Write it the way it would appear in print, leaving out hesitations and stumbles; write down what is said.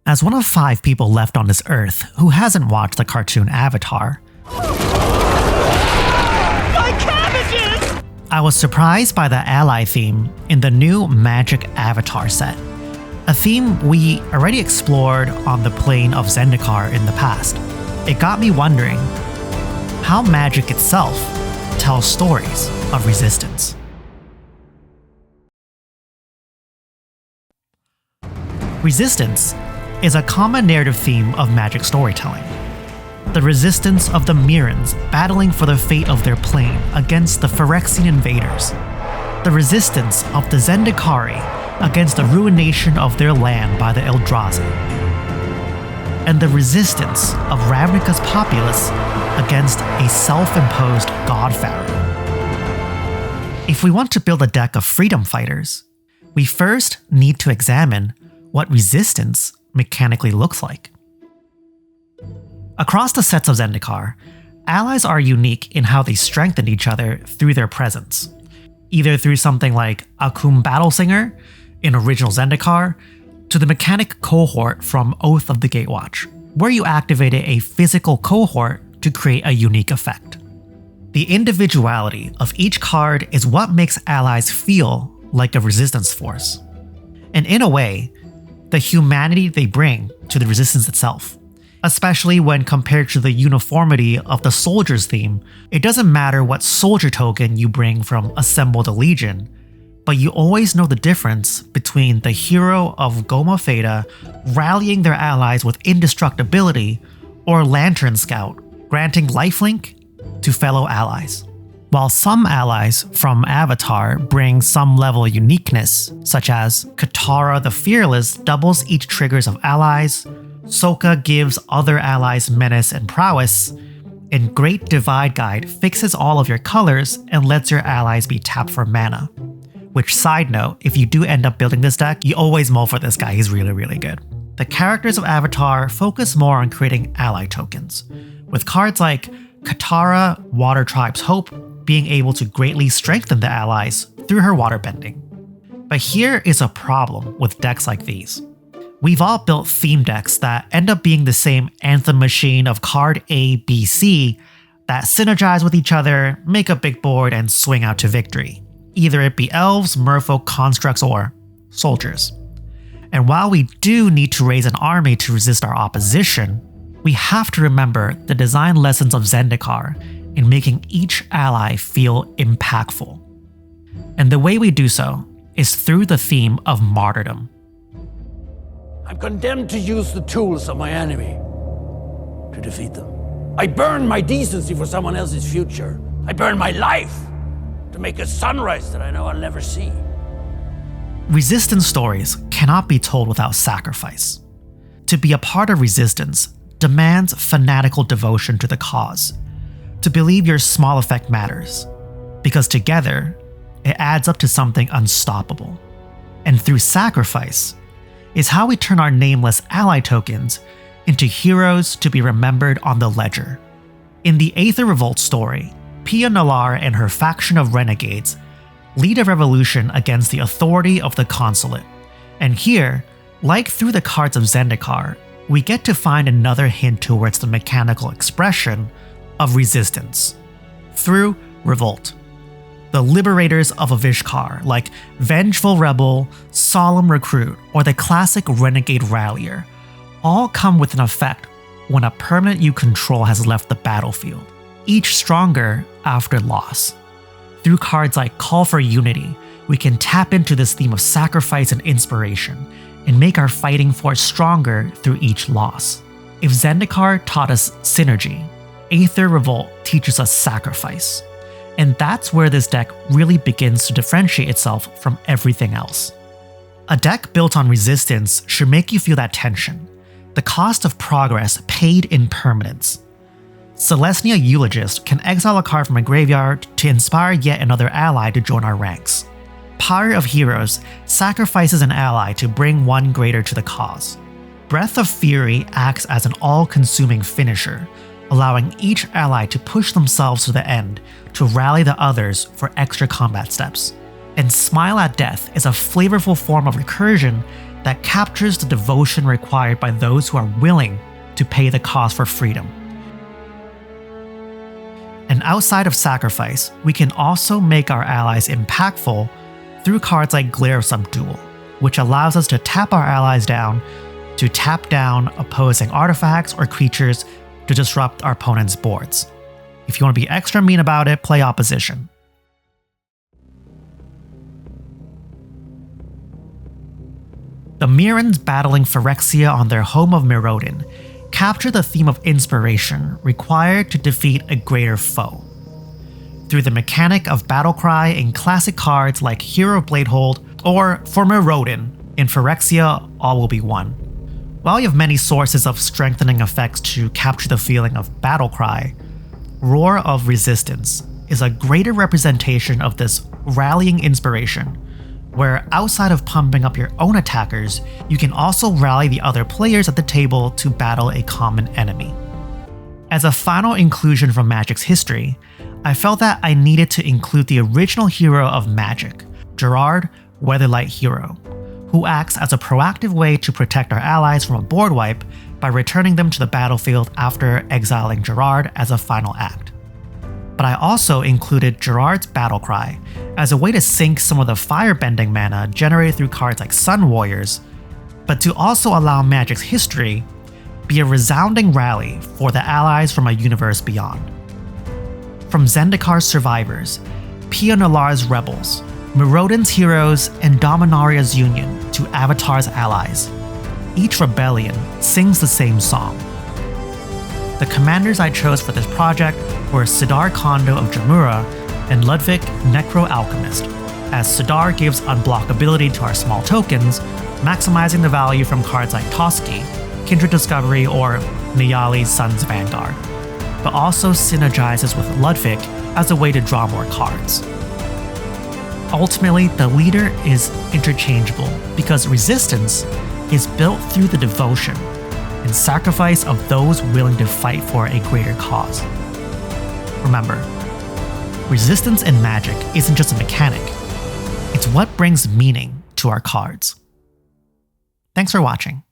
As one of 5 people left on this earth who hasn't watched the cartoon Avatar, My cabbages! I was surprised by the ally theme in the new Magic Avatar set, a theme we already explored on the plane of Zendikar in the past. It got me wondering how magic itself tells stories of resistance. Resistance is a common narrative theme of magic storytelling. The resistance of the Mirrans battling for the fate of their plane against the Phyrexian invaders. The resistance of the Zendikari against the ruination of their land by the Eldrazi. And the resistance of Ravnica's populace against a self-imposed god pharaoh. If we want to build a deck of freedom fighters, we first need to examine what resistance mechanically looks like. Across the sets of Zendikar, allies are unique in how they strengthen each other through their presence, either through something like Akum Battlesinger in original Zendikar, to the mechanic cohort from Oath of the Gatewatch, where you activated a physical cohort to create a unique effect. The individuality of each card is what makes allies feel like a resistance force, and in a way, the humanity they bring to the resistance itself. Especially when compared to the uniformity of the soldier's theme, it doesn't matter what soldier token you bring from Assemble the Legion, but you always know the difference between the hero of Goma Feda rallying their allies with indestructibility or Lantern Scout granting lifelink to fellow allies. While some allies from Avatar bring some level of uniqueness, such as Katara the Fearless doubles each triggers of allies, Sokka gives other allies menace and prowess, and Great Divide Guide fixes all of your colors and lets your allies be tapped for mana. Which, side note, if you do end up building this deck, you always mull for this guy, he's really good. The characters of Avatar focus more on creating ally tokens, with cards like Katara, Water Tribe's Hope, being able to greatly strengthen the allies through her waterbending. But here is a problem with decks like these. We've all built theme decks that end up being the same anthem machine of card A, B, C that synergize with each other, make a big board, and swing out to victory. Either it be elves, merfolk, constructs, or soldiers. And while we do need to raise an army to resist our opposition, we have to remember the design lessons of Zendikar in making each ally feel impactful. And the way we do so is through the theme of martyrdom. I'm condemned to use the tools of my enemy to defeat them. I burn my decency for someone else's future. I burn my life to make a sunrise that I know I'll never see. Resistance stories cannot be told without sacrifice. To be a part of resistance demands fanatical devotion to the cause, to believe your small effect matters, because together, it adds up to something unstoppable. And through sacrifice is how we turn our nameless ally tokens into heroes to be remembered on the ledger. In the Aether Revolt story, Pia Nalar and her faction of renegades lead a revolution against the authority of the consulate. And here, like through the cards of Zendikar, we get to find another hint towards the mechanical expression of resistance through revolt. The liberators of Avishkar, like Vengeful Rebel, Solemn Recruit, or the classic Renegade Rallier, all come with an effect when a permanent you control has left the battlefield, each stronger after loss. Through cards like Call for Unity, we can tap into this theme of sacrifice and inspiration, and make our fighting force stronger through each loss. If Zendikar taught us synergy, Aether Revolt teaches us sacrifice. And that's where this deck really begins to differentiate itself from everything else. A deck built on resistance should make you feel that tension, the cost of progress paid in permanence. Celestia Eulogist can exile a card from a graveyard to inspire yet another ally to join our ranks. Pyre of Heroes sacrifices an ally to bring one greater to the cause. Breath of Fury acts as an all-consuming finisher, allowing each ally to push themselves to the end to rally the others for extra combat steps. And Smile at Death is a flavorful form of recursion that captures the devotion required by those who are willing to pay the cost for freedom. And outside of sacrifice, we can also make our allies impactful through cards like Glare of Subdual, which allows us to tap our allies down to tap down opposing artifacts or creatures to disrupt our opponent's boards. If you want to be extra mean about it, play opposition. The Mirrans battling Phyrexia on their home of Mirrodin capture the theme of inspiration required to defeat a greater foe. Through the mechanic of battle cry in classic cards like Hero of Bladehold or for Mirrodin in Phyrexia, all will be one. While you have many sources of strengthening effects to capture the feeling of battle cry, Roar of Resistance is a greater representation of this rallying inspiration, where outside of pumping up your own attackers, you can also rally the other players at the table to battle a common enemy. As a final inclusion from Magic's history, I felt that I needed to include the original hero of Magic, Gerard, Weatherlight Hero, who acts as a proactive way to protect our allies from a board wipe by returning them to the battlefield after exiling Gerard as a final act. But I also included Gerard's Battle Cry as a way to sink some of the firebending mana generated through cards like Sun Warriors, but to also allow Magic's history be a resounding rally for the allies from a universe beyond. From Zendikar's Survivors, Pia Nalar's Rebels, Mirrodin's Heroes, and Dominaria's Union to Avatar's allies, each rebellion sings the same song. The commanders I chose for this project were Sidar Kondo of Jamura and Ludwig Necro Alchemist, as Sidar gives unblockability to our small tokens, maximizing the value from cards like Toski, Kindred Discovery, or Nayali's Sun's Vanguard, but also synergizes with Ludwig as a way to draw more cards. Ultimately, the leader is interchangeable because Resistance is built through the devotion and sacrifice of those willing to fight for a greater cause. Remember, Resistance in Magic isn't just a mechanic, it's what brings meaning to our cards. Thanks for watching.